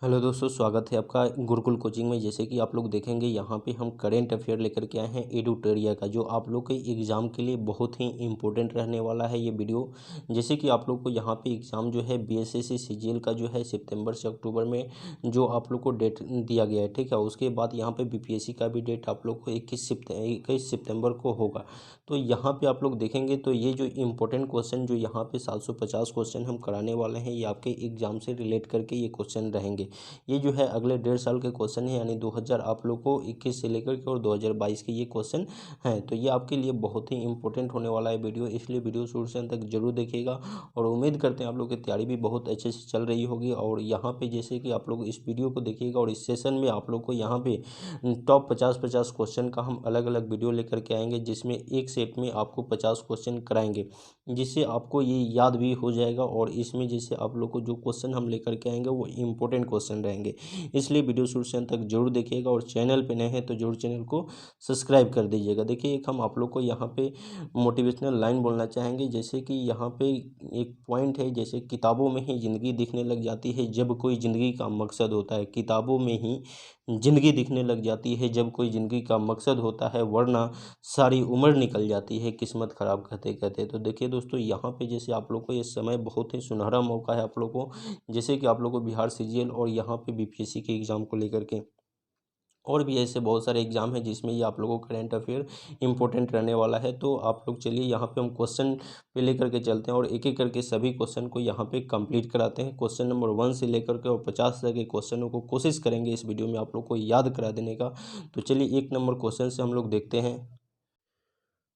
Hello दोस्तों, स्वागत है आपका गुरुकुल कोचिंग में। जैसे कि आप लोग देखेंगे यहाँ पे हम करेंट अफेयर लेकर के आए हैं एडुटोरिया का, जो आप लोग के एग्ज़ाम के लिए बहुत ही इम्पोर्टेंट रहने वाला है ये वीडियो। जैसे कि आप लोग को यहाँ पे एग्ज़ाम जो है बीएसएससी सीजीएल का जो है सितंबर से अक्टूबर में जो आप लोग को डेट दिया गया है, ठीक है। उसके बाद यहाँ पे बीपीएससी का भी डेट आप लोग को 21 सितंबर को होगा। तो यहाँ पे आप लोग देखेंगे तो ये जो इम्पोर्टेंट क्वेश्चन जो यहाँ पे 750 क्वेश्चन हम कराने वाले हैं, ये आपके एग्ज़ाम से रिलेट करके ये क्वेश्चन रहेंगे। ये जो है अगले 1.5 साल के क्वेश्चन है, यानी 2000 आप लोग को 21 से लेकर के और 2022 के ये क्वेश्चन हैं। तो ये आपके लिए बहुत ही इंपॉर्टेंट होने वाला है वीडियो, इसलिए वीडियो शुरू से अंत तक जरूर देखिएगा। और उम्मीद करते हैं आप लोग की तैयारी भी बहुत अच्छे से चल रही होगी। और यहाँ पे जैसे कि आप लोग इस वीडियो को देखिएगा और इस सेशन में आप लोग को यहाँ पे टॉप 50 क्वेश्चन का हम अलग अलग वीडियो लेकर के आएंगे, जिसमें एक सेट में आपको 50 क्वेश्चन कराएंगे, जिससे आपको ये याद भी हो जाएगा। और इसमें जैसे आप लोग को जो क्वेश्चन हम लेकर के आएंगे वो इम्पोर्टेंट क्वेश्चन रहेंगे, इसलिए वीडियो शुरू से अंत तक जरूर देखिएगा। और चैनल पे नए हैं तो जरूर चैनल को सब्सक्राइब कर दीजिएगा। देखिए, एक हम आप लोग को यहाँ पे मोटिवेशनल लाइन बोलना चाहेंगे। जैसे कि यहाँ पे एक पॉइंट है, जैसे किताबों में ही ज़िंदगी दिखने लग जाती है जब कोई ज़िंदगी का मकसद होता है। किताबों में ही ज़िंदगी दिखने लग जाती है जब कोई ज़िंदगी का मकसद होता है, वरना सारी उम्र निकल जाती है किस्मत ख़राब कहते कहते। तो देखिए दोस्तों, यहाँ पे जैसे आप लोग को ये समय बहुत ही सुनहरा मौका है आप लोग को, जैसे कि आप लोग को बिहार सीजीएल और यहाँ पे बीपीएससी के एग्ज़ाम को लेकर के और भी ऐसे बहुत सारे एग्ज़ाम हैं जिसमें ये आप लोगों को करंट अफेयर इंपॉर्टेंट रहने वाला है। तो आप लोग चलिए यहाँ पे हम क्वेश्चन पे लेकर के चलते हैं और एक एक करके सभी क्वेश्चन को यहाँ पे कंप्लीट कराते हैं। क्वेश्चन नंबर 1 से लेकर के और 50 तक के क्वेश्चनों को कोशिश करेंगे इस वीडियो में आप लोग को याद करा देने का। तो चलिए 1 नंबर क्वेश्चन से हम लोग देखते हैं।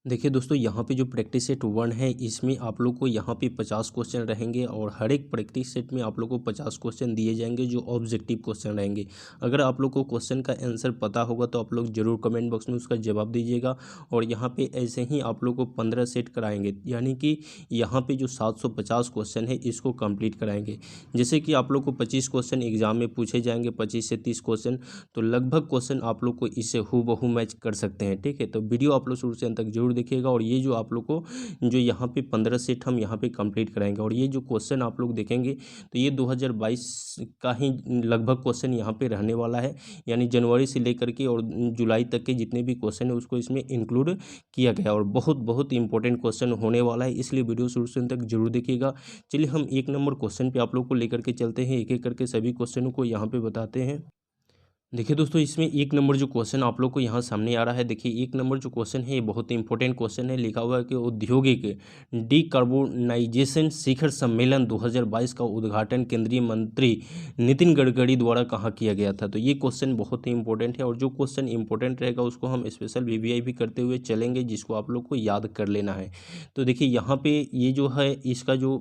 देखिए दोस्तों, यहाँ पे जो प्रैक्टिस सेट 1 है, इसमें आप लोग को यहाँ पे 50 क्वेश्चन रहेंगे और हर एक प्रैक्टिस सेट में आप लोग को 50 क्वेश्चन दिए जाएंगे जो ऑब्जेक्टिव क्वेश्चन रहेंगे। अगर आप लोग को क्वेश्चन का आंसर पता होगा तो आप लोग जरूर कमेंट बॉक्स में उसका जवाब दीजिएगा। और यहाँ पे ऐसे ही आप लोग को 15 सेट कराएंगे, यानी कि यहाँ पे जो 750 क्वेश्चन है इसको कंप्लीट कराएंगे। जैसे कि आप लोग को 25 क्वेश्चन एग्जाम में पूछे जाएंगे, 25 से 30 क्वेश्चन, तो लगभग क्वेश्चन आप लोग को इससे हूबहू मैच कर सकते हैं, ठीक है। तो वीडियो आप लोग शुरू से अंत तक जरूर देखिएगा। और ये जो आप लोग को जो यहाँ पे 15 सेट हम यहाँ पे कंप्लीट कराएंगे और ये जो क्वेश्चन आप लोग देखेंगे तो ये 2022 का ही लगभग क्वेश्चन यहाँ पे रहने वाला है, यानी जनवरी से लेकर के और जुलाई तक के जितने भी क्वेश्चन है उसको इसमें इंक्लूड किया गया और बहुत बहुत इंपॉर्टेंट क्वेश्चन होने वाला है, इसलिए वीडियो शुरू से अंत तक जरूर देखिएगा। चलिए हम 1 नंबर क्वेश्चन पे आप लोग को लेकर के चलते हैं, एक एक करके सभी क्वेश्चनों को यहाँ पे बताते हैं। देखिए दोस्तों, इसमें 1 नंबर जो क्वेश्चन आप लोग को यहाँ सामने आ रहा है, देखिए 1 नंबर जो क्वेश्चन है ये बहुत ही इंपॉर्टेंट क्वेश्चन है। लिखा हुआ है कि औद्योगिक डिकार्बोनाइजेशन शिखर सम्मेलन 2022 का उद्घाटन केंद्रीय मंत्री नितिन गडकरी द्वारा कहाँ किया गया था। तो ये क्वेश्चन बहुत ही इंपॉर्टेंट है और जो क्वेश्चन इंपॉर्टेंट रहेगा उसको हम स्पेशल वीवीआई भी करते हुए चलेंगे, जिसको आप लोग को याद कर लेना है। तो देखिए यहाँ पे ये जो है इसका जो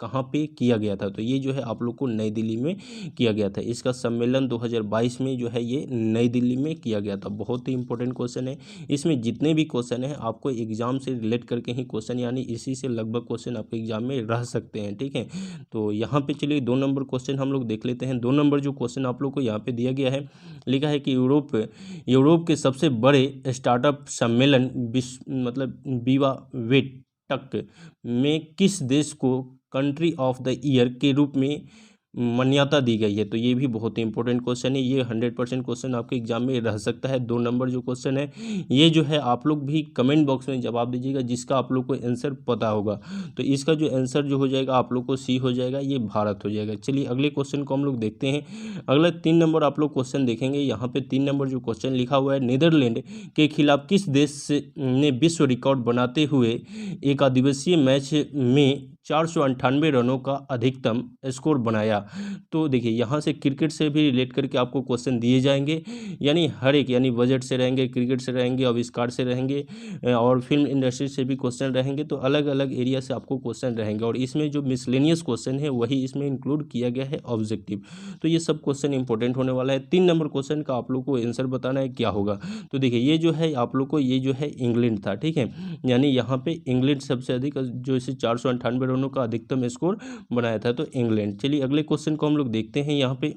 कहाँ पे किया गया था, तो ये जो है आप लोग को नई दिल्ली में किया गया था। इसका सम्मेलन 2022 में जो है ये नई दिल्ली में किया गया था। बहुत ही इंपॉर्टेंट क्वेश्चन है। इसमें जितने भी क्वेश्चन हैं आपको एग्जाम से रिलेट करके ही क्वेश्चन, यानी इसी से लगभग क्वेश्चन आपके एग्जाम में रह सकते हैं, ठीक है। तो यहाँ पे चलिए 2 नंबर क्वेश्चन हम लोग देख लेते हैं। 2 नंबर जो क्वेश्चन आप लोग को यहाँ पे दिया गया है, लिखा है कि यूरोप के सबसे बड़े स्टार्टअप सम्मेलन मतलब विवा वेटक में किस देश को कंट्री ऑफ द ईयर के रूप में मान्यता दी गई है। तो ये भी बहुत ही इंपॉर्टेंट क्वेश्चन है, ये 100% क्वेश्चन आपके एग्जाम में रह सकता है। 2 नंबर जो क्वेश्चन है ये जो है आप लोग भी कमेंट बॉक्स में जवाब दीजिएगा जिसका आप लोग को आंसर पता होगा। तो इसका जो आंसर जो हो जाएगा आप लोग को सी हो जाएगा, ये भारत हो जाएगा। चलिए अगले क्वेश्चन को हम लोग देखते हैं। अगला 3 नंबर आप लोग क्वेश्चन देखेंगे। यहाँ पे 3 नंबर जो क्वेश्चन लिखा हुआ है, नीदरलैंड के खिलाफ किस देश ने विश्व रिकॉर्ड बनाते हुए एक दिवसीय मैच में 498 रनों का अधिकतम स्कोर बनाया। तो देखिए यहाँ से क्रिकेट से भी रिलेट करके आपको क्वेश्चन दिए जाएंगे, यानी हर एक, यानी बजट से रहेंगे, क्रिकेट से रहेंगे, आविष्कार से रहेंगे और फिल्म इंडस्ट्री से भी क्वेश्चन रहेंगे। तो अलग अलग एरिया से आपको क्वेश्चन रहेंगे और इसमें जो मिसलेनियस क्वेश्चन है वही इसमें इंक्लूड किया गया है ऑब्जेक्टिव। तो ये सब क्वेश्चन इंपॉर्टेंट होने वाला है। 3 नंबर क्वेश्चन का आप लोग को आंसर बताना है क्या होगा। तो देखिए ये जो है आप लोग को, ये जो है इंग्लैंड था, ठीक है, यानी यहाँ पे इंग्लैंड सबसे अधिक जो इसे 498 रनों का अधिकतम स्कोर बनाया था, तो इंग्लैंड। चलिए अगले क्वेश्चन को हम लोग देखते हैं। यहाँ पे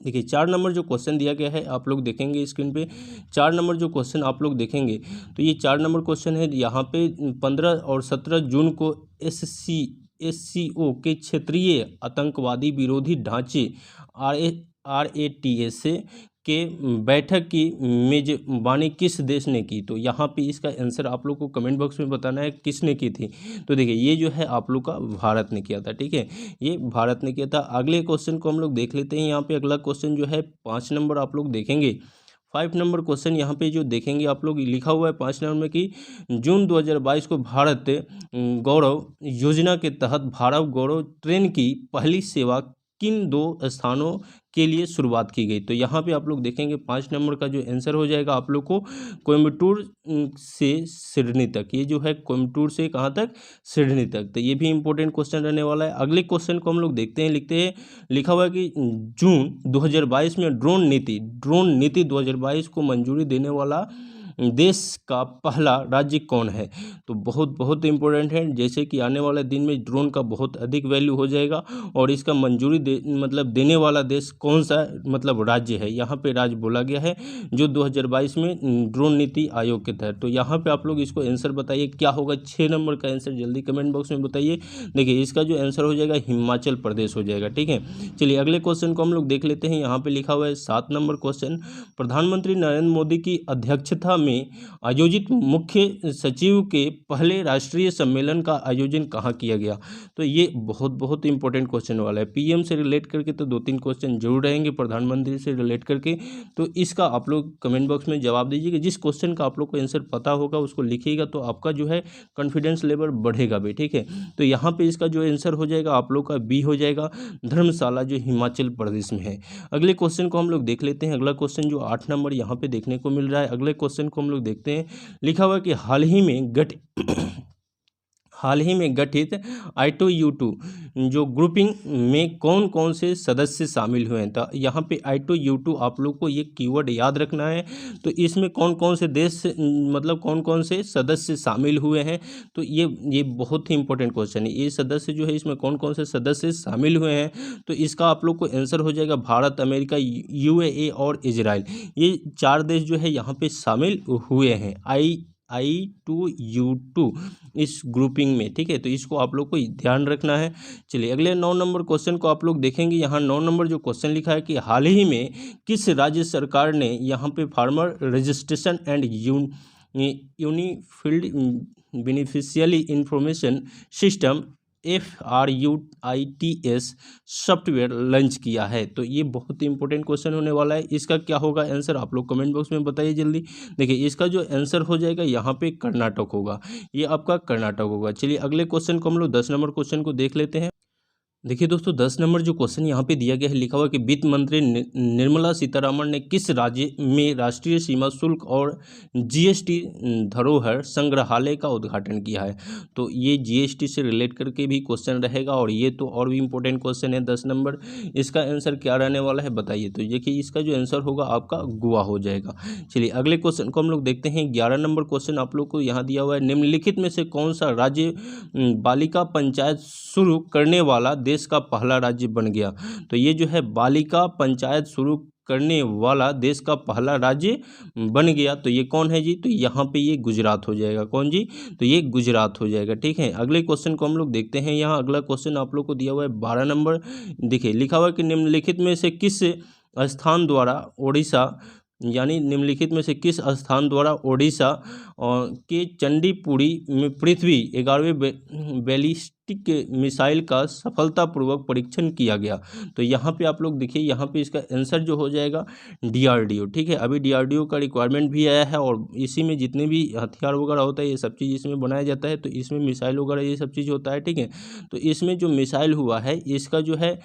देखिए 4 नंबर जो क्वेश्चन दिया गया है आप लोग देखेंगे स्क्रीन पे। 4 नंबर जो क्वेश्चन आप लोग देखेंगे तो ये 4 नंबर क्वेश्चन है। यहाँ पे 15 और 17 जून को एससीओ के क्षेत्रीय आतंकवादी विरोधी ढांचे RATS के बैठक की मेजबानी किस देश ने की? तो यहाँ पे इसका आंसर आप लोग को कमेंट बॉक्स में बताना है किसने की थी। तो देखिए ये जो है आप लोग का भारत ने किया था, ठीक है, ये भारत ने किया था। अगले क्वेश्चन को हम लोग देख लेते हैं। यहाँ पे अगला क्वेश्चन जो है 5 नंबर आप लोग देखेंगे। 5 नंबर क्वेश्चन यहाँ पे जो देखेंगे आप लोग, लिखा हुआ है 5 नंबर में कि जून 2022 को भारत गौरव योजना के तहत भारत गौरव ट्रेन की पहली सेवा किन 2 स्थानों के लिए शुरुआत की गई? तो यहाँ पे आप लोग देखेंगे 5 नंबर का जो आंसर हो जाएगा आप लोग को कोयम्बटूर से सिडनी तक। ये जो है कोयम्बटूर से कहाँ तक? सिडनी तक। तो ये भी इंपॉर्टेंट क्वेश्चन रहने वाला है। अगले क्वेश्चन को हम लोग देखते हैं। लिखते हैं, लिखा हुआ है कि जून 2022 में ड्रोन नीति 2022 को मंजूरी देने वाला देश का पहला राज्य कौन है? तो बहुत बहुत इंपॉर्टेंट है, जैसे कि आने वाले दिन में ड्रोन का बहुत अधिक वैल्यू हो जाएगा और इसका मंजूरी देने वाला देश कौन सा राज्य है। यहाँ पे राज्य बोला गया है जो 2022 में ड्रोन नीति आयोग के तहत। तो यहाँ पे आप लोग इसको आंसर बताइए क्या होगा। 6 नंबर का आंसर जल्दी कमेंट बॉक्स में बताइए। देखिए इसका जो आंसर हो जाएगा हिमाचल प्रदेश हो जाएगा, ठीक है। चलिए अगले क्वेश्चन को हम लोग देख लेते हैं। यहाँ पे लिखा हुआ है 7 नंबर क्वेश्चन, प्रधानमंत्री नरेंद्र मोदी की अध्यक्षता में आयोजित मुख्य सचिव के पहले राष्ट्रीय सम्मेलन का आयोजन कहाँ किया गया? तो ये बहुत बहुत इंपॉर्टेंट क्वेश्चन वाला है। पीएम से रिलेट करके तो 2-3 क्वेश्चन जरूर रहेंगे, प्रधानमंत्री से रिलेट करके। तो इसका आप लोग कमेंट बॉक्स में जवाब दीजिएगा। जिस क्वेश्चन का आप लोग को आंसर पता होगा उसको लिखिएगा, तो आपका जो है कॉन्फिडेंस लेवल बढ़ेगा भी, ठीक है। तो यहाँ पे इसका जो आंसर हो जाएगा आप लोग का बी हो जाएगा, धर्मशाला, जो हिमाचल प्रदेश में है। अगले क्वेश्चन को हम लोग देख लेते हैं। अगला क्वेश्चन जो 8 नंबर यहाँ पे देखने को मिल रहा है। अगले क्वेश्चन को हम लोग देखते हैं। लिखा हुआ कि हाल ही में गठित I2U2 जो ग्रुपिंग में कौन कौन से सदस्य शामिल हुए हैं? तो यहाँ पे I2U2 आप लोग को ये कीवर्ड याद रखना है। तो इसमें कौन कौन से देश कौन कौन से सदस्य शामिल हुए हैं? तो ये बहुत ही इंपॉर्टेंट क्वेश्चन है। ये सदस्य जो है इसमें कौन कौन से सदस्य शामिल हुए हैं? तो इसका आप लोग को आंसर हो जाएगा भारत, अमेरिका, UAE और इजराइल। ये 4 देश जो है यहाँ पे शामिल हुए हैं I2U2 इस ग्रुपिंग में, ठीक है। तो इसको आप लोग को ध्यान रखना है। चलिए अगले 9 नंबर क्वेश्चन को आप लोग देखेंगे। यहाँ 9 नंबर जो क्वेश्चन लिखा है कि हाल ही में किस राज्य सरकार ने यहाँ पे farmer registration and unified beneficiary information system FRUITS software launch किया है? तो ये बहुत ही इंपॉर्टेंट क्वेश्चन होने वाला है। इसका क्या होगा आंसर आप लोग कमेंट बॉक्स में बताइए जल्दी। देखिए इसका जो आंसर हो जाएगा यहाँ पे कर्नाटक होगा, ये आपका कर्नाटक होगा। चलिए अगले क्वेश्चन को हम लोग 10 नंबर क्वेश्चन को देख लेते हैं। देखिए दोस्तों 10 नंबर जो क्वेश्चन यहाँ पे दिया गया है, लिखा हुआ है कि वित्त मंत्री निर्मला सीतारमण ने किस राज्य में राष्ट्रीय सीमा शुल्क और GST धरोहर संग्रहालय का उद्घाटन किया है? तो ये GST से रिलेट करके भी क्वेश्चन रहेगा और ये तो और भी इंपॉर्टेंट क्वेश्चन है 10 नंबर। इसका आंसर क्या रहने वाला है बताइए। तो देखिए इसका जो आंसर होगा आपका गोवा हो जाएगा। चलिए अगले क्वेश्चन को हम लोग देखते हैं। 11 नंबर क्वेश्चन आप लोग को यहाँ दिया हुआ है, निम्नलिखित में से कौन सा राज्य बालिका पंचायत शुरू करने वाला देश का पहला राज्य बन गया? तो ये जो है बालिका पंचायत शुरू करने वाला देश का पहला राज्य बन गया। तो ये कौन है जी? तो यहाँ पे ये गुजरात हो जाएगा। कौन जी? तो ये गुजरात हो जाएगा, ठीक है। अगले क्वेश्चन को हम लोग देखते हैं। यहाँ अगला क्वेश्चन आप लोग को दिया हुआ है 12 नंबर। देखिए लिखा हुआ है कि निम्नलिखित में से किस स्थान द्वारा ओडिशा के चंडीपुरी में पृथ्वी 11वें बैलिस्टिक मिसाइल का सफलतापूर्वक परीक्षण किया गया? तो यहाँ पे आप लोग देखिए, यहाँ पे इसका आंसर जो हो जाएगा DRDO, ठीक है। अभी DRDO का रिक्वायरमेंट भी आया है और इसी में जितने भी हथियार वगैरह होता है ये सब चीज़ इसमें बनाया जाता है। तो इसमें मिसाइल वगैरह ये सब चीज़ होता है, ठीक है। तो इसमें जो मिसाइल हुआ है इसका जो है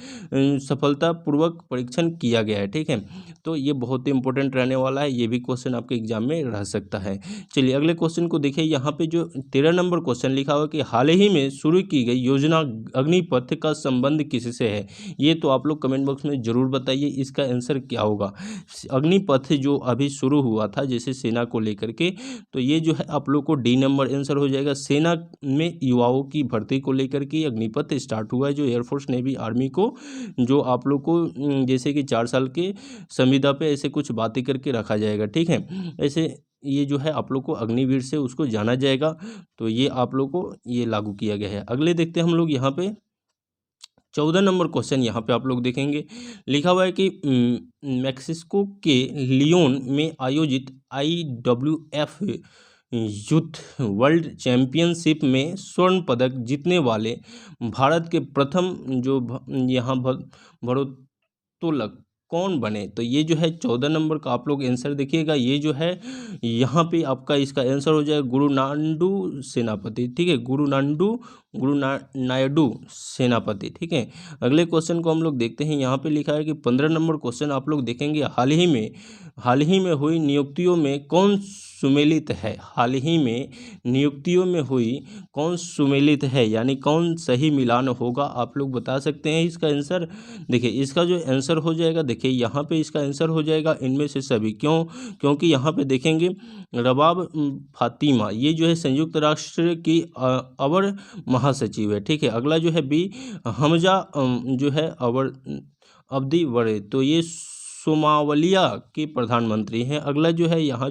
सफलतापूर्वक परीक्षण किया गया है, ठीक है। तो ये बहुत ही इंपॉर्टेंट रहने वाला है, ये भी क्वेश्चन आपके एग्जाम में रह सकता है। चलिए अगले क्वेश्चन को देखिए। यहाँ पे जो 13 नंबर क्वेश्चन लिखा हुआ कि हाल ही में शुरू की गई योजना अग्निपथ का संबंध किससे है? ये तो आप लोग कमेंट बॉक्स में जरूर बताइए इसका आंसर क्या होगा। अग्निपथ जो अभी शुरू हुआ था जैसे सेना को लेकर के, तो ये जो है आप लोग को D नंबर आंसर हो जाएगा। सेना में युवाओं की भर्ती को लेकर के अग्निपथ स्टार्ट हुआ है, जो एयरफोर्स नेवी आर्मी को, जो आप लोग को जैसे कि 4 साल के संविदा पे ऐसे कुछ बातें करके रखा जाएगा, ठीक है। ऐसे ये जो है आप लोग को अग्निवीर से उसको जाना जाएगा। तो ये आप लोग को ये लागू किया गया है। अगले देखते हैं हम लोग यहाँ पे 14 नंबर क्वेश्चन यहाँ पे आप लोग देखेंगे, लिखा हुआ है कि मैक्सिको के लियोन में आयोजित IWF यूथ वर्ल्ड चैंपियनशिप में स्वर्ण पदक जीतने वाले भारत के प्रथम जो यहाँ भारोत्तोलक कौन बने। तो ये जो है 14 नंबर का आप लोग आंसर देखिएगा, ये जो है यहाँ पे आपका इसका आंसर हो जाएगा गुरुनानडू सेनापति, ठीक है, नायडू सेनापति, ठीक है। अगले क्वेश्चन को हम लोग देखते हैं, यहाँ पे लिखा है कि 15 नंबर क्वेश्चन आप लोग देखेंगे, हाल ही में हुई नियुक्तियों में कौन सुमेलित है। हाल ही में नियुक्तियों में हुई कौन सुमेलित है, यानी कौन सही मिलान होगा, आप लोग बता सकते हैं इसका आंसर। देखिए इसका जो आंसर हो जाएगा, देखिए यहाँ पे इसका आंसर हो जाएगा इनमें से सभी, क्योंकि यहाँ पे देखेंगे रबाब फातिमा ये जो है संयुक्त राष्ट्र की अवर महासचिव है, ठीक है। अगला जो है बी हमजा जो है अवर अब्दी वरे, तो ये सोमालिया के प्रधानमंत्री हैं। अगला जो है यहाँ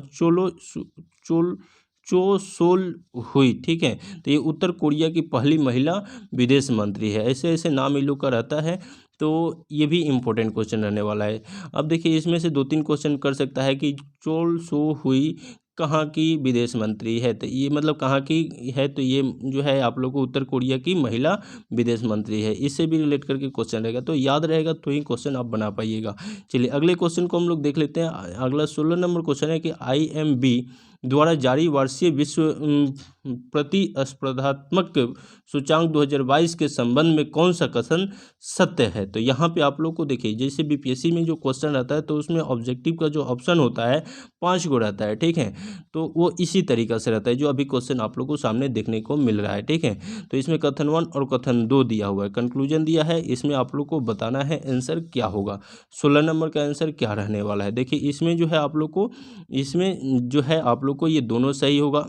चोसोल हुई, ठीक है, तो ये उत्तर कोरिया की पहली महिला विदेश मंत्री है। ऐसे ऐसे नाम इन लोग का रहता है, तो ये भी इम्पोर्टेंट क्वेश्चन रहने वाला है। अब देखिए इसमें से 2-3 क्वेश्चन कर सकता है कि चोल सो हुई कहाँ की विदेश मंत्री है, तो ये मतलब कहाँ की है, तो ये जो है आप लोग को उत्तर कोरिया की महिला विदेश मंत्री है। इससे भी रिलेट करके क्वेश्चन रहेगा, तो याद रहेगा तो ही क्वेश्चन आप बना पाइएगा। चलिए अगले क्वेश्चन को हम लोग देख लेते हैं। अगला 16 नंबर क्वेश्चन है कि IMB द्वारा जारी वार्षिक विश्व प्रतिस्पर्धात्मक सूचांक 2022 के संबंध में कौन सा कथन सत्य है। तो यहाँ पे आप लोग को देखिए, जैसे BPSC में जो क्वेश्चन रहता है तो उसमें ऑब्जेक्टिव का जो ऑप्शन होता है 5 गो रहता है, ठीक है, तो वो इसी तरीका से रहता है जो अभी क्वेश्चन आप लोग को सामने देखने को मिल रहा है, ठीक है। तो इसमें कथन 1 और कथन 2 दिया हुआ है, कंक्लूजन दिया है, इसमें आप लोग को बताना है आंसर क्या होगा। 16 नंबर का आंसर क्या रहने वाला है, देखिए इसमें जो है आप लोग को, इसमें जो है आप लोग को ये दोनों सही होगा।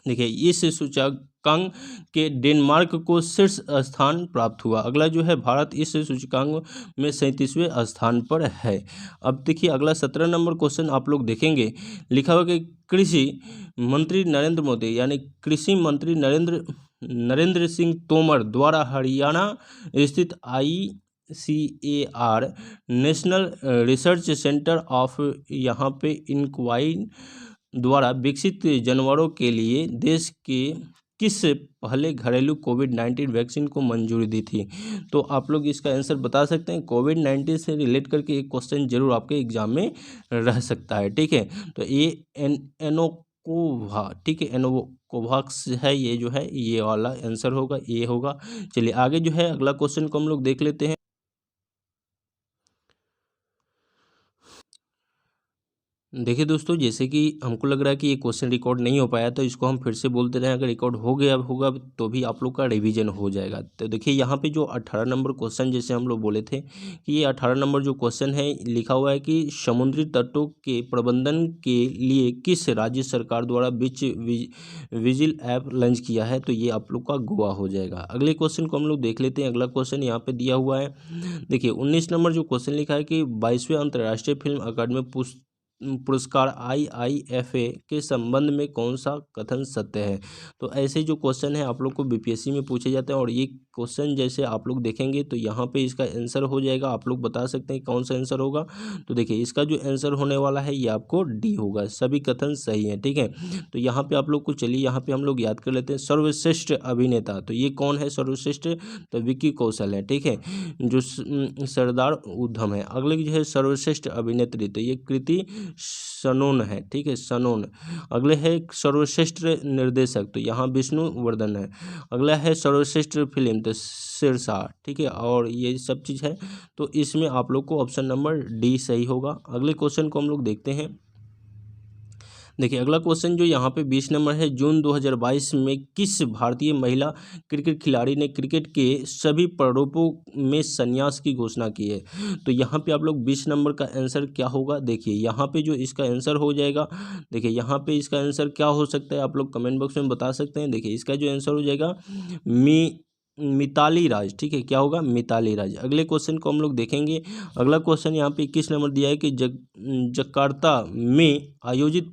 देखिए इस सूचकांक के डेनमार्क को शीर्ष स्थान प्राप्त हुआ। अगला जो है भारत इस सूचकांक में 37वें स्थान पर है। अब देखिए अगला 17 नंबर क्वेश्चन आप लोग देखेंगे, लिखा हुआ कि कृषि मंत्री नरेंद्र मोदी यानी कृषि मंत्री नरेंद्र सिंह तोमर द्वारा हरियाणा स्थित ICAR national research centre of यहाँ पे इंक्वाइन द्वारा विकसित जानवरों के लिए देश के किस पहले घरेलू कोविड-19 वैक्सीन को मंजूरी दी थी। तो आप लोग इसका आंसर बता सकते हैं, कोविड-19 से रिलेट करके एक क्वेश्चन जरूर आपके एग्जाम में रह सकता है, ठीक है। तो ये एनोकोवा, ठीक है, एनोकोवाक्स है, ये जो है ये वाला आंसर होगा, ये होगा। चलिए आगे जो है अगला क्वेश्चन को हम लोग देख लेते हैं। देखिए दोस्तों, जैसे कि हमको लग रहा है कि ये क्वेश्चन रिकॉर्ड नहीं हो पाया, तो इसको हम फिर से बोलते रहे, अगर रिकॉर्ड हो गया होगा तो भी आप लोग का रिवीजन हो जाएगा। तो देखिए यहाँ पे जो 18 नंबर क्वेश्चन, जैसे हम लोग बोले थे कि ये 18 नंबर जो क्वेश्चन है, लिखा हुआ है कि समुद्री तटों के प्रबंधन के लिए किस राज्य सरकार द्वारा बीच विजिल ऐप लॉन्च किया है, तो ये आप लोग का गोवा हो जाएगा। अगले क्वेश्चन को हम लोग देख लेते हैं। अगला क्वेश्चन यहाँ पे दिया हुआ है, देखिए 19 नंबर जो क्वेश्चन लिखा है कि 22वें अंतर्राष्ट्रीय फिल्म अकादमी पुरस्कार IIFA के संबंध में कौन सा कथन सत्य है। तो ऐसे जो क्वेश्चन है आप लोग को BPSC में पूछे जाते हैं, और ये क्वेश्चन जैसे आप लोग देखेंगे तो यहाँ पे इसका आंसर हो जाएगा, आप लोग बता सकते हैं कौन सा आंसर होगा। तो देखिए इसका जो आंसर होने वाला है ये आपको D होगा, सभी कथन सही है, ठीक है। तो यहाँ पे आप लोग को, चलिए यहाँ पे हम लोग याद कर लेते हैं सर्वश्रेष्ठ अभिनेता, तो ये कौन है सर्वश्रेष्ठ, तो विक्की कौशल है, ठीक है, जो सरदार उधम है। अगले जो है सर्वश्रेष्ठ अभिनेत्री, तो ये कृति सनोन है, ठीक है, सनोन। अगले है सर्वश्रेष्ठ निर्देशक, तो यहाँ विष्णुवर्धन है। अगला है सर्वश्रेष्ठ फिल्म, तो शेरशाह, ठीक है, और ये सब चीज़ है। तो इसमें आप लोग को ऑप्शन नंबर D सही होगा। अगले क्वेश्चन को हम लोग देखते हैं। देखिए अगला क्वेश्चन जो यहाँ पे 20 नंबर है, जून 2022 में किस भारतीय महिला क्रिकेट खिलाड़ी ने क्रिकेट के सभी प्रारूपों में संन्यास की घोषणा की है। तो यहाँ पे आप लोग 20 नंबर का आंसर क्या होगा, देखिए यहाँ पे जो इसका आंसर हो जाएगा, देखिए यहाँ पे इसका आंसर क्या हो सकता है, आप लोग कमेंट बॉक्स में बता सकते हैं। देखिए इसका जो आंसर हो जाएगा मिताली राज, ठीक है, क्या होगा, मिताली राज। अगले क्वेश्चन को हम लोग देखेंगे। अगला क्वेश्चन यहाँ पे 21 नंबर दिया है कि जकार्ता में आयोजित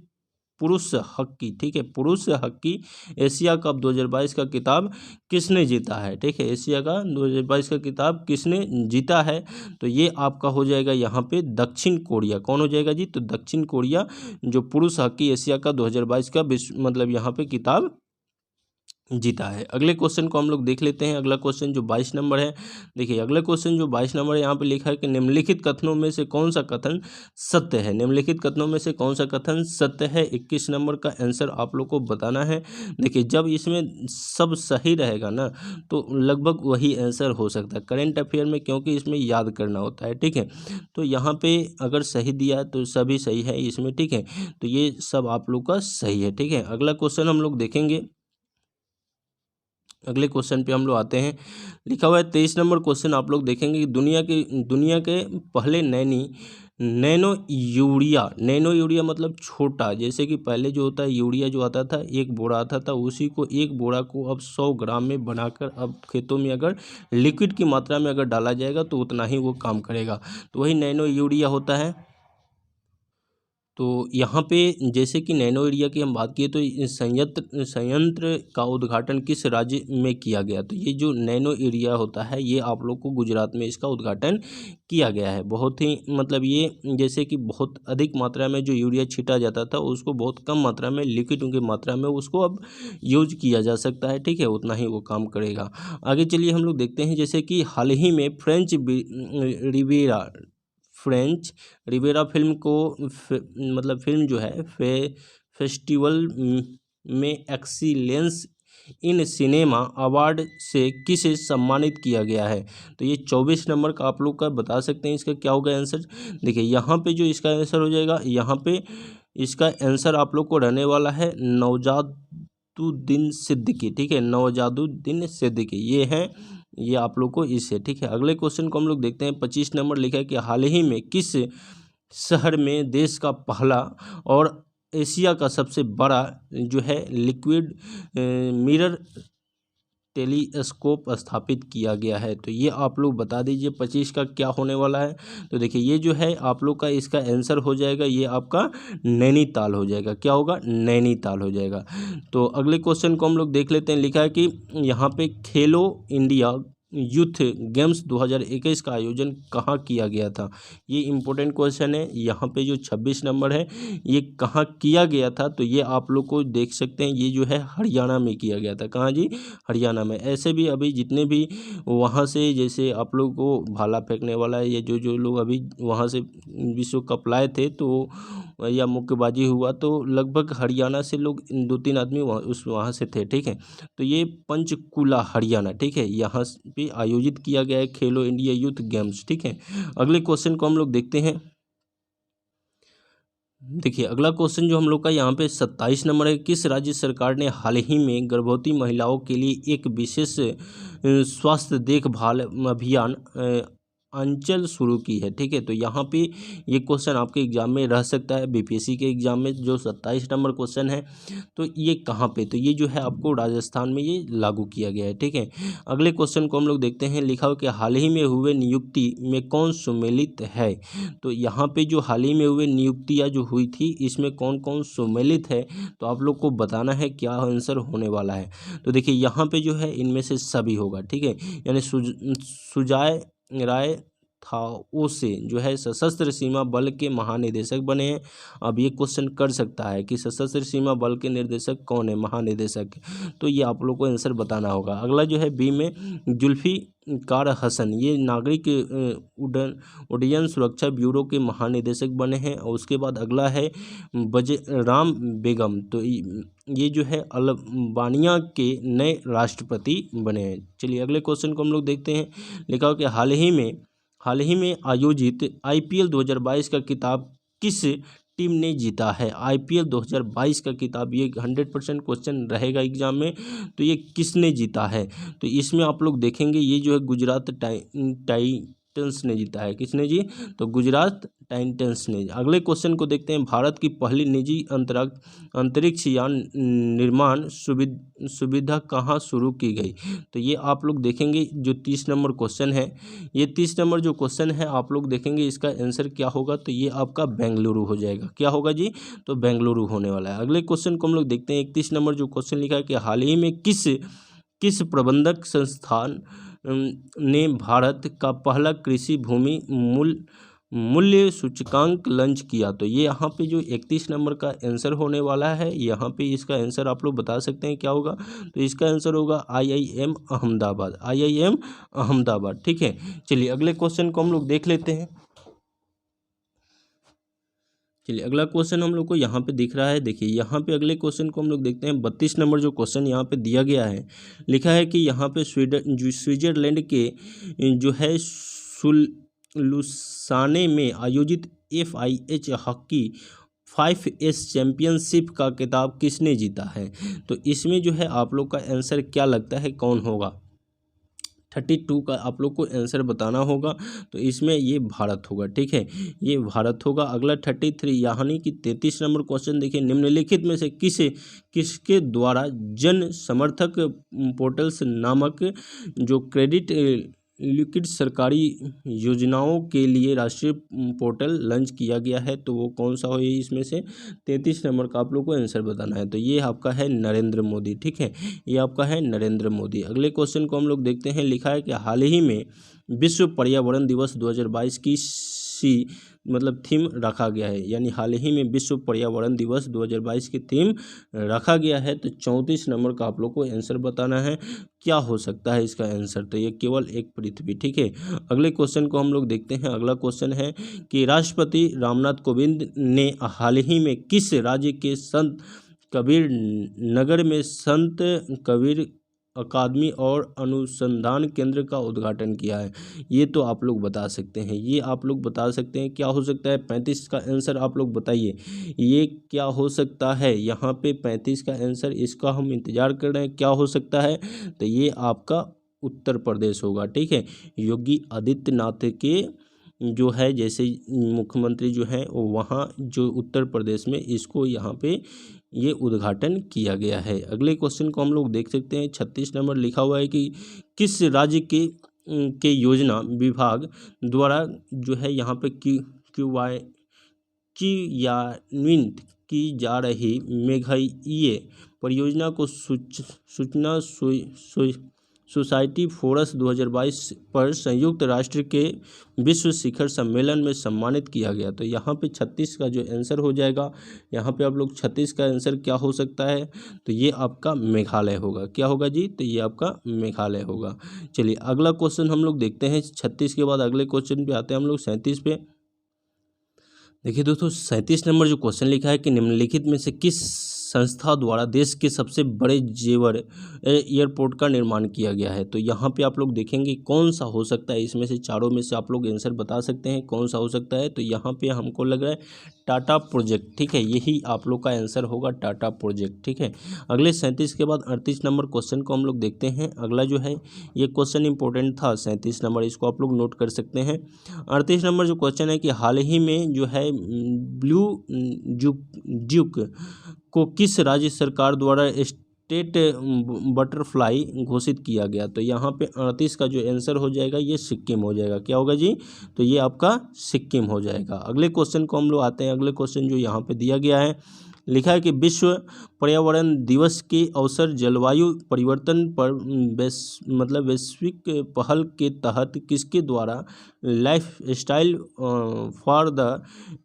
पुरुष हॉकी, ठीक है, पुरुष हॉकी एशिया कप 2022 का खिताब किसने जीता है, ठीक है, एशिया का 2022 का खिताब किसने जीता है? तो ये आपका हो जाएगा यहाँ पे दक्षिण कोरिया। कौन हो जाएगा जी? तो दक्षिण कोरिया जो पुरुष हॉकी एशिया का 2022 का विश्व मतलब यहाँ पे खिताब जीता है। अगले क्वेश्चन को हम लोग देख लेते हैं। अगला क्वेश्चन जो 22 नंबर है, देखिए अगला क्वेश्चन जो 22 नंबर है यहाँ पे लिखा है कि निम्नलिखित कथनों में से कौन सा कथन सत्य है? निम्नलिखित कथनों में से कौन सा कथन सत्य है? 21 नंबर का आंसर आप लोग को बताना है। देखिए जब इसमें सब सही रहेगा ना तो लगभग वही आंसर हो सकता है करेंट अफेयर में, क्योंकि इसमें याद करना होता है, ठीक है। तो यहाँ पे अगर सही दिया है तो सभी सही है इसमें, ठीक है, तो ये सब आप लोग का सही है, ठीक है। अगला क्वेश्चन हम लोग देखेंगे। अगले क्वेश्चन पे हम लोग आते हैं। लिखा हुआ है 23 नंबर क्वेश्चन आप लोग देखेंगे कि दुनिया के पहले नैनो यूरिया मतलब छोटा, जैसे कि पहले जो होता है यूरिया जो आता था एक बोरा आता था, उसी को एक बोरा को अब 100 ग्राम में बनाकर अब खेतों में अगर लिक्विड की मात्रा में अगर डाला जाएगा तो उतना ही वो काम करेगा, तो वही नैनो यूरिया होता है। तो यहाँ पे जैसे कि नैनो यूरिया की हम बात किए तो इस संयंत्र का उद्घाटन किस राज्य में किया गया? तो ये जो नैनो यूरिया होता है ये आप लोग को गुजरात में इसका उद्घाटन किया गया है। बहुत ही मतलब ये जैसे कि बहुत अधिक मात्रा में जो यूरिया छीटा जाता था उसको बहुत कम मात्रा में लिक्विड की मात्रा में उसको अब यूज किया जा सकता है, ठीक है, उतना ही वो काम करेगा। आगे चलिए हम लोग देखते हैं जैसे कि हाल ही में फ्रेंच रिवेरा फिल्म को मतलब फिल्म जो है फेस्टिवल में एक्सीलेंस इन सिनेमा अवार्ड से किसे सम्मानित किया गया है? तो ये 24 नंबर का आप लोग का बता सकते हैं इसका क्या होगा आंसर। देखिए यहाँ पे जो इसका आंसर हो जाएगा, यहाँ पे इसका आंसर आप लोग को रहने वाला है नौजादुद्दीन सिद्दीकी, ठीक है, नौजादुद्दीन सिद्दीकी ये आप लोग को इससे, ठीक है। अगले क्वेश्चन को हम लोग देखते हैं। 25 नंबर लिखा है कि हाल ही में किस शहर में देश का पहला और एशिया का सबसे बड़ा जो है लिक्विड मिरर टेलीस्कोप स्थापित किया गया है? तो ये आप लोग बता दीजिए 25 का क्या होने वाला है। तो देखिए ये जो है आप लोग का इसका आंसर हो जाएगा, ये आपका नैनीताल हो जाएगा। क्या होगा? नैनीताल हो जाएगा। तो अगले क्वेश्चन को हम लोग देख लेते हैं। लिखा है कि यहाँ पे खेलो इंडिया यूथ गेम्स 2021 का आयोजन कहाँ किया गया था? ये इम्पोर्टेंट क्वेश्चन है। यहाँ पे जो 26 नंबर है ये कहाँ किया गया था? तो ये आप लोग को देख सकते हैं, ये जो है हरियाणा में किया गया था। कहाँ जी? हरियाणा में। ऐसे भी अभी जितने भी वहाँ से जैसे आप लोग को भाला फेंकने वाला है, ये जो लोग अभी वहाँ से विश्व कप लाए थे तो या मुक्केबाजी हुआ तो लगभग हरियाणा से लोग 2-3 आदमी वहाँ से थे, ठीक है। तो ये पंचकुला हरियाणा, ठीक है, यहाँ पे आयोजित किया गया है खेलो इंडिया यूथ गेम्स, ठीक है। अगले क्वेश्चन को हम लोग देखते हैं। देखिए अगला क्वेश्चन जो हम लोग का यहाँ पे 27 नंबर है। किस राज्य सरकार ने हाल ही में गर्भवती महिलाओं के लिए एक विशेष स्वास्थ्य देखभाल अभियान अंचल शुरू की है? ठीक है, तो यहाँ पे ये क्वेश्चन आपके एग्जाम में रह सकता है, बीपीएससी के एग्जाम में जो 27 नंबर क्वेश्चन है। तो ये कहाँ पे? तो ये जो है आपको राजस्थान में ये लागू किया गया है, ठीक है। अगले क्वेश्चन को हम लोग देखते हैं। लिखा हो कि हाल ही में हुए नियुक्ति में कौन सम्मिलित है? तो यहाँ पे जो हाल ही में हुए नियुक्तियाँ जो हुई थी इसमें कौन कौन सम्मिलित है, तो आप लोग को बताना है क्या आंसर होने वाला है। तो देखिए यहाँ पे जो है इनमें से सभी होगा, ठीक है, यानी सुजाय राय थाओसे जो है सशस्त्र सीमा बल के महानिदेशक बने हैं। अब ये क्वेश्चन कर सकता है कि सशस्त्र सीमा बल के निर्देशक कौन है, महानिदेशक, तो ये आप लोग को आंसर बताना होगा। अगला जो है बी में जुल्फिकार हसन, ये नागरिक उड्डयन सुरक्षा ब्यूरो के महानिदेशक बने हैं। और उसके बाद अगला है बजराम बेगम, तो ये जो है अल्बानिया के नए राष्ट्रपति बने हैं। चलिए अगले क्वेश्चन को हम लोग देखते हैं। लिखा हो कि हाल ही में आयोजित आईपीएल 2022 का खिताब किस टीम ने जीता है? आईपीएल 2022 का खिताब, ये 100% क्वेश्चन रहेगा एग्जाम में, तो ये किसने जीता है? तो इसमें आप लोग देखेंगे ये जो है गुजरात टाइटंस ने जीता है। किसने जी? तो गुजरात टाइटंस ने। अगले क्वेश्चन को देखते हैं, भारत की पहली निजी अंतरिक्ष यान निर्माण सुविधा कहाँ शुरू की गई? तो ये आप लोग देखेंगे जो 30 नंबर क्वेश्चन है, ये 30 नंबर जो क्वेश्चन है आप लोग देखेंगे इसका आंसर क्या होगा, तो ये आपका बेंगलुरु हो जाएगा। क्या होगा जी? तो बेंगलुरु होने वाला है। अगले क्वेश्चन को हम लोग देखते हैं, 31 नंबर जो क्वेश्चन लिखा है कि हाल ही में किस प्रबंधक संस्थान ने भारत का पहला कृषि भूमि मूल्य सूचकांक लॉन्च किया? तो ये यहाँ पे जो 31 नंबर का आंसर होने वाला है, यहाँ पे इसका आंसर आप लोग बता सकते हैं क्या होगा? तो इसका आंसर होगा IIM अहमदाबाद, IIM अहमदाबाद। ठीक है, चलिए अगले क्वेश्चन को हम लोग देख लेते हैं। चलिए अगला क्वेश्चन हम लोग को यहाँ पे दिख रहा है, देखिए यहाँ पे अगले क्वेश्चन को हम लोग देखते हैं। 32 नंबर जो क्वेश्चन यहाँ पे दिया गया है, लिखा है कि यहाँ पे स्विट्जरलैंड के जो है लुसाने में आयोजित FIH हॉकी 5S चैंपियनशिप का खिताब किसने जीता है? तो इसमें जो है आप लोग का आंसर क्या लगता है कौन होगा? 32 का आप लोग को आंसर बताना होगा, तो इसमें ये भारत होगा। ठीक है, ये भारत होगा। अगला 33 यानी कि 33 नंबर क्वेश्चन देखिए, निम्नलिखित में से किसके द्वारा जन समर्थक पोर्टल्स नामक जो क्रेडिट लिक्विड सरकारी योजनाओं के लिए राष्ट्रीय पोर्टल लॉन्च किया गया है? तो वो कौन सा हो? इसमें से 33 नंबर का आप लोग को आंसर बताना है। तो ये आपका है नरेंद्र मोदी। ठीक है, ये आपका है नरेंद्र मोदी। अगले क्वेश्चन को हम लोग देखते हैं, लिखा है कि हाल ही में विश्व पर्यावरण दिवस 2022 की मतलब थीम रखा गया है, यानी हाल ही में विश्व पर्यावरण दिवस 2022 की थीम रखा गया है। तो 34 नंबर का आप लोग को आंसर बताना है, क्या हो सकता है इसका आंसर? तो ये केवल एक पृथ्वी। ठीक है, अगले क्वेश्चन को हम लोग देखते हैं। अगला क्वेश्चन है कि राष्ट्रपति रामनाथ कोविंद ने हाल ही में किस राज्य के संत कबीर नगर में संत कबीर अकादमी और अनुसंधान केंद्र का उद्घाटन किया है? ये तो आप लोग बता सकते हैं, ये आप लोग बता सकते हैं क्या हो सकता है? 35 का आंसर आप लोग बताइए, ये क्या हो सकता है? यहाँ पे 35 का आंसर, इसका हम इंतजार कर रहे हैं, क्या हो सकता है? तो ये आपका उत्तर प्रदेश होगा। ठीक है, योगी आदित्यनाथ के जो है जैसे मुख्यमंत्री जो हैं वहाँ जो उत्तर प्रदेश में इसको यहाँ पे ये उद्घाटन किया गया है। अगले क्वेश्चन को हम लोग देख सकते हैं। 36 नंबर लिखा हुआ है कि किस राज्य के योजना विभाग द्वारा जो है यहाँ पे क्रियान्वित की जा रही मेघालय परियोजना को सूचना सोसाइटी फोरस 2022 पर संयुक्त राष्ट्र के विश्व शिखर सम्मेलन में सम्मानित किया गया? तो यहाँ पे 36 का जो आंसर हो जाएगा, यहाँ पे आप लोग 36 का आंसर क्या हो सकता है? तो ये आपका मेघालय होगा। क्या होगा जी? तो ये आपका मेघालय होगा। चलिए अगला क्वेश्चन हम लोग देखते हैं। 36 के बाद अगले क्वेश्चन पे आते हैं हम लोग 37 पे। देखिए दोस्तों, 37 नंबर जो क्वेश्चन लिखा है कि निम्नलिखित में से किस संस्था द्वारा देश के सबसे बड़े जेवर एयरपोर्ट का निर्माण किया गया है? तो यहाँ पे आप लोग देखेंगे कौन सा हो सकता है, इसमें से चारों में से आप लोग आंसर बता सकते हैं कौन सा हो सकता है। तो यहाँ पे हमको लग रहा है टाटा प्रोजेक्ट। ठीक है, यही आप लोग का आंसर होगा, टाटा प्रोजेक्ट। ठीक है, अगले 37 के बाद 38 नंबर क्वेश्चन को हम लोग देखते हैं। अगला जो है ये क्वेश्चन इंपॉर्टेंट था, 37 नंबर, इसको आप लोग नोट कर सकते हैं। 38 नंबर जो क्वेश्चन है कि हाल ही में जो है ब्लू ड्यूक को किस राज्य सरकार द्वारा स्टेट बटरफ्लाई घोषित किया गया? तो यहाँ पे 38 का जो आंसर हो जाएगा ये सिक्किम हो जाएगा। क्या होगा जी? तो ये आपका सिक्किम हो जाएगा। अगले क्वेश्चन को हम लोग आते हैं। अगले क्वेश्चन जो यहाँ पे दिया गया है, लिखा है कि विश्व पर्यावरण दिवस के अवसर जलवायु परिवर्तन पर वैश्विक पहल के तहत किसके द्वारा life style for the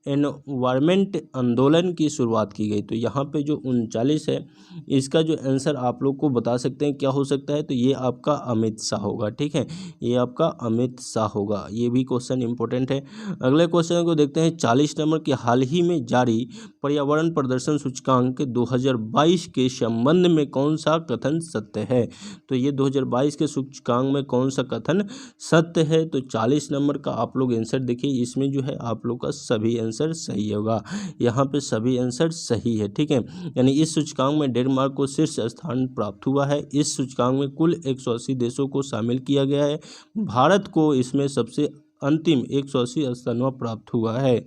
environment आंदोलन की शुरुआत की गई? तो यहाँ पे जो 39 है, इसका जो आंसर आप लोग को बता सकते हैं क्या हो सकता है? तो ये आपका अमित शाह होगा। ठीक है, ये आपका अमित शाह होगा। ये भी क्वेश्चन इंपॉर्टेंट है। अगले क्वेश्चन को देखते हैं। 40 नंबर के हाल ही में जारी पर्यावरण प्रदर्शन सूचकांक 2022 के संबंध में कौन सा कथन सत्य है? तो ये 2022 के सूचकांक में कौन सा कथन सत्य है? तो 40 नंबर का आप लोग आंसर देखिए, इसमें जो है आप लोग का सभी आंसर सही होगा। यहाँ पे सभी आंसर सही है। ठीक है, यानी इस सूचकांक में डेनमार्क को शीर्ष स्थान प्राप्त हुआ है। इस सूचकांक में कुल 180 देशों को शामिल किया गया है। भारत को इसमें सबसे अंतिम 180 स्थानों प्राप्त हुआ है।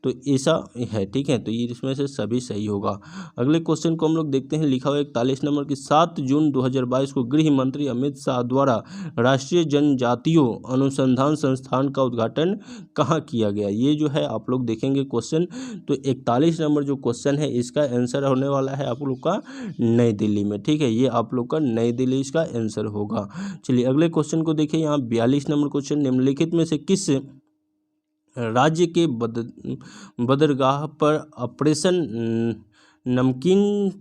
तो ऐसा है, ठीक है। तो ये इसमें से सभी सही होगा। अगले क्वेश्चन को हम लोग देखते हैं। लिखा हुआ 41 नंबर की 7 जून 2022 को गृह मंत्री अमित शाह द्वारा राष्ट्रीय जनजातियों अनुसंधान संस्थान का उद्घाटन कहाँ किया गया। ये जो है आप लोग देखेंगे क्वेश्चन, तो 41 नंबर जो क्वेश्चन है इसका आंसर होने वाला है आप लोग का नई दिल्ली में, ठीक है। ये आप लोग का नई दिल्ली इसका आंसर होगा। चलिए अगले क्वेश्चन को देखिए। यहाँ 42 नंबर क्वेश्चन, निम्नलिखित में से किस राज्य के बंदरगाह पर ऑपरेशन नमकीन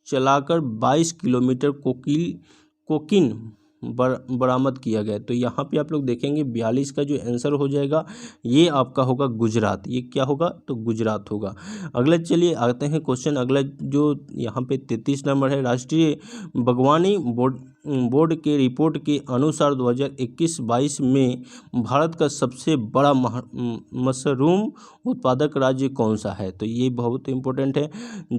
चलाकर 22 किलोमीटर कोकीन बरामद किया गया। तो यहाँ पे आप लोग देखेंगे 42 का जो आंसर हो जाएगा ये आपका होगा गुजरात। ये क्या होगा, तो गुजरात होगा। अगला चलिए आते हैं क्वेश्चन। अगला जो यहाँ पे 33 नंबर है, राष्ट्रीय बागवानी बोर्ड के रिपोर्ट के अनुसार 2021-22 में भारत का सबसे बड़ा मशरूम उत्पादक राज्य कौन सा है। तो ये बहुत इंपॉर्टेंट है।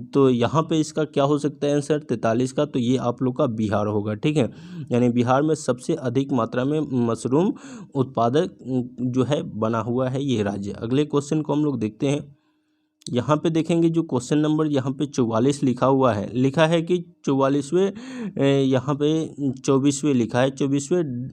तो यहाँ पे इसका क्या हो सकता है आंसर 43 का, तो ये आप लोग का बिहार होगा, ठीक है। यानी बिहार में सबसे अधिक मात्रा में मशरूम उत्पादक जो है बना हुआ है ये राज्य। अगले क्वेश्चन को हम लोग देखते हैं। यहाँ पे देखेंगे जो क्वेश्चन नंबर यहाँ पे 44 लिखा हुआ है, लिखा है कि 44वें, यहाँ पे 24वें लिखा है, 24वें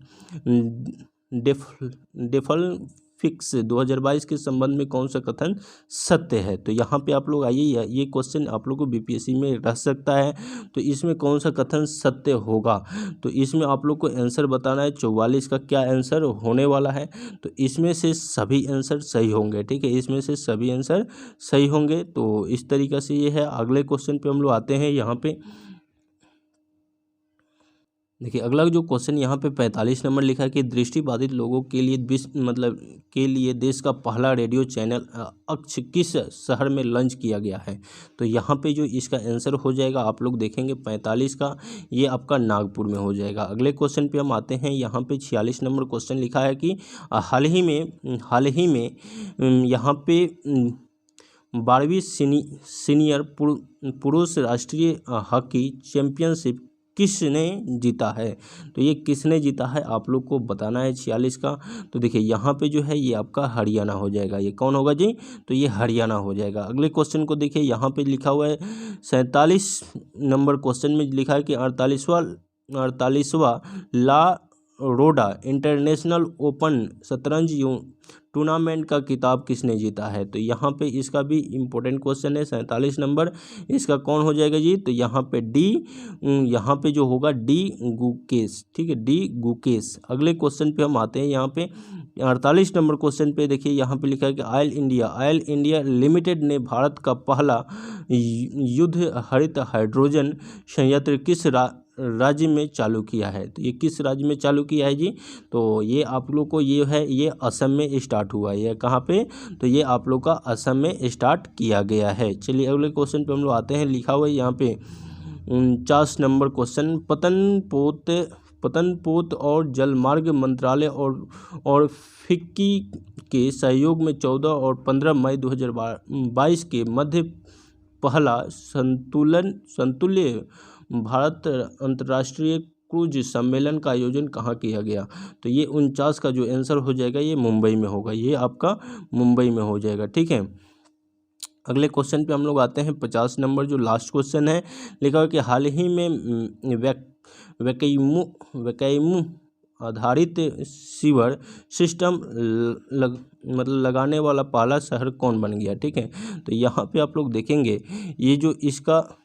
डेफल फिक्स 2022 के संबंध में कौन सा कथन सत्य है। तो यहाँ पे आप लोग आइए, ये क्वेश्चन आप लोग को बीपीएससी में रह सकता है। तो इसमें कौन सा कथन सत्य होगा, तो इसमें आप लोग को आंसर बताना है 44 का क्या आंसर होने वाला है। तो इसमें से सभी आंसर सही होंगे, ठीक है। इसमें से सभी आंसर सही होंगे। तो इस तरीक़े से ये है। अगले क्वेश्चन पे हम लोग आते हैं। यहाँ पे देखिए अगला जो क्वेश्चन यहाँ पे 45 नंबर लिखा है कि दृष्टिबाधित लोगों के लिए के लिए देश का पहला रेडियो चैनल अक्ष किस शहर में लॉन्च किया गया है। तो यहाँ पे जो इसका आंसर हो जाएगा आप लोग देखेंगे 45 का, ये आपका नागपुर में हो जाएगा। अगले क्वेश्चन पे हम आते हैं। यहाँ पे 46 नंबर क्वेश्चन लिखा है कि हाल ही में यहाँ पे 12वीं सीनियर पुरुष राष्ट्रीय हॉकी चैंपियनशिप किसने जीता है। तो ये किसने जीता है आप लोग को बताना है 46 का। तो देखिए यहाँ पे जो है ये आपका हरियाणा हो जाएगा। ये कौन होगा जी, तो ये हरियाणा हो जाएगा। अगले क्वेश्चन को देखिए। यहाँ पे लिखा हुआ है 47 नंबर क्वेश्चन में लिखा है कि 48वां ला रोडा इंटरनेशनल ओपन शतरंज टूर्नामेंट का खिताब किसने जीता है। तो यहाँ पे इसका भी इम्पोर्टेंट क्वेश्चन है 47 नंबर। इसका कौन हो जाएगा जी, तो यहाँ पे डी, यहाँ पे जो होगा डी गुकेश, ठीक है, डी गुकेश। अगले क्वेश्चन पे हम आते हैं। यहाँ पे 48 नंबर क्वेश्चन पे देखिए यहाँ पे लिखा है कि ऑयल इंडिया लिमिटेड ने भारत का पहला युद्ध हरित हाइड्रोजन संयंत्र किस राज्य में चालू किया है। तो ये किस राज्य में चालू किया है जी, तो ये आप लोग को ये है, ये असम में स्टार्ट हुआ है। ये कहाँ पे, तो ये आप लोग का असम में स्टार्ट किया गया है। चलिए अगले क्वेश्चन पे हम लोग आते हैं। लिखा हुआ है यहाँ पे 49 नंबर क्वेश्चन, पतनपोत और जलमार्ग मंत्रालय और फिक्की के सहयोग में 14 और 15 मई 2022 के मध्य पहला संतुल्य भारत अंतर्राष्ट्रीय क्रूज सम्मेलन का आयोजन कहाँ किया गया। तो ये 49 का जो आंसर हो जाएगा ये मुंबई में होगा। ये आपका मुंबई में हो जाएगा, ठीक है। अगले क्वेश्चन पे हम लोग आते हैं। 50 नंबर जो लास्ट क्वेश्चन है, लिखा है कि हाल ही में वैक्यूम आधारित सीवर सिस्टम लगाने वाला पहला शहर कौन बन गया, ठीक है। तो यहाँ पे आप लोग देखेंगे ये जो इसका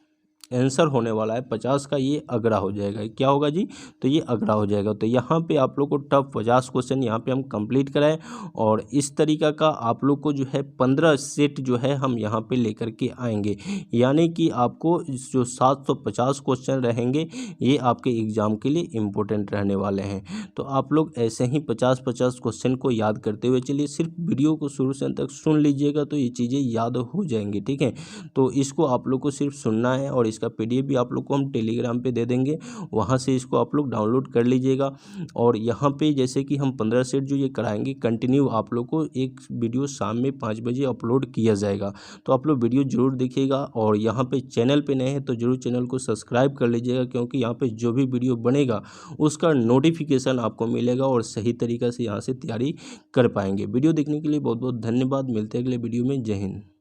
आंसर होने वाला है 50 का, ये आगरा हो जाएगा। क्या होगा जी, तो ये आगरा हो जाएगा। तो यहाँ पे आप लोग को टॉप 50 क्वेश्चन यहाँ पे हम कंप्लीट कराएं और इस तरीका का आप लोग को जो है 15 सेट जो है हम यहाँ पे लेकर के आएंगे। यानी कि आपको जो 750 क्वेश्चन रहेंगे ये आपके एग्ज़ाम के लिए इम्पोर्टेंट रहने वाले हैं। तो आप लोग ऐसे ही 50-50 क्वेश्चन को याद करते हुए चलिए, सिर्फ वीडियो को शुरू से अंत तक सुन लीजिएगा तो ये चीज़ें याद हो जाएंगी, ठीक है। तो इसको आप लोग को सिर्फ सुनना है और इसका PDF भी आप लोग को हम टेलीग्राम पे दे देंगे, वहाँ से इसको आप लोग डाउनलोड कर लीजिएगा। और यहाँ पे जैसे कि हम 15 सेट जो ये कराएंगे कंटिन्यू आप लोग को एक वीडियो शाम में 5 बजे अपलोड किया जाएगा। तो आप लोग वीडियो जरूर देखिएगा और यहाँ पे चैनल पे नए हैं तो जरूर चैनल को सब्सक्राइब कर लीजिएगा, क्योंकि यहाँ पे जो भी वीडियो बनेगा उसका नोटिफिकेशन आपको मिलेगा और सही तरीक़ा से यहाँ से तैयारी कर पाएंगे। वीडियो देखने के लिए बहुत बहुत धन्यवाद। मिलते हैं अगले वीडियो में। जय हिंद।